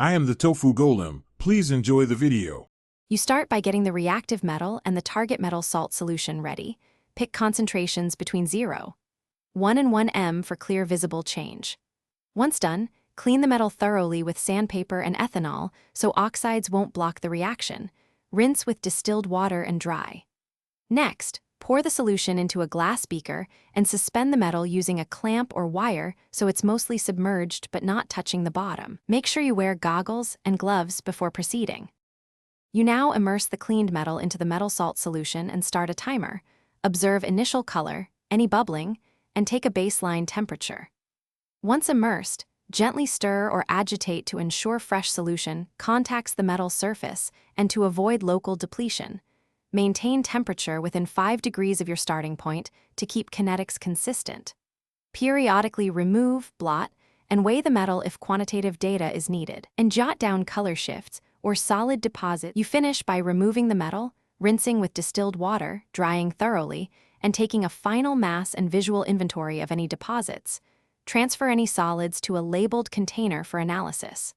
I am the tofu golem. Please enjoy the video. You start by getting the reactive metal and the target metal salt solution ready. Pick concentrations between 0.1 and 1 m for clear visible change. Once done, clean the metal thoroughly with sandpaper and ethanol so oxides won't block the reaction. Rinse with distilled water and dry. Next, pour the solution into a glass beaker and suspend the metal using a clamp or wire so it's mostly submerged but not touching the bottom. Make sure you wear goggles and gloves before proceeding. You now immerse the cleaned metal into the metal salt solution and start a timer. Observe initial color, any bubbling, and take a baseline temperature. Once immersed, gently stir or agitate to ensure fresh solution contacts the metal surface and to avoid local depletion. Maintain temperature within 5 degrees of your starting point to keep kinetics consistent. Periodically remove, blot, and weigh the metal if quantitative data is needed. And jot down color shifts or solid deposit. You finish by removing the metal, rinsing with distilled water, drying thoroughly, and taking a final mass and visual inventory of any deposits. Transfer any solids to a labeled container for analysis.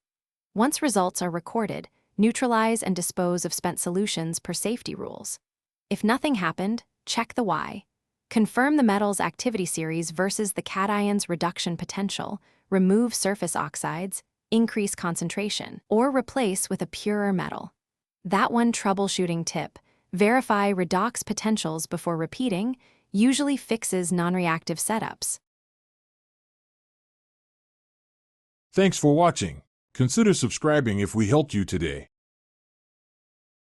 Once results are recorded, neutralize and dispose of spent solutions per safety rules. If nothing happened, check the why. Confirm the metal's activity series versus the cation's reduction potential, remove surface oxides, increase concentration, or replace with a purer metal. That one troubleshooting tip, verify redox potentials before repeating, usually fixes non-reactive setups. Thanks for watching. Consider subscribing if we helped you today.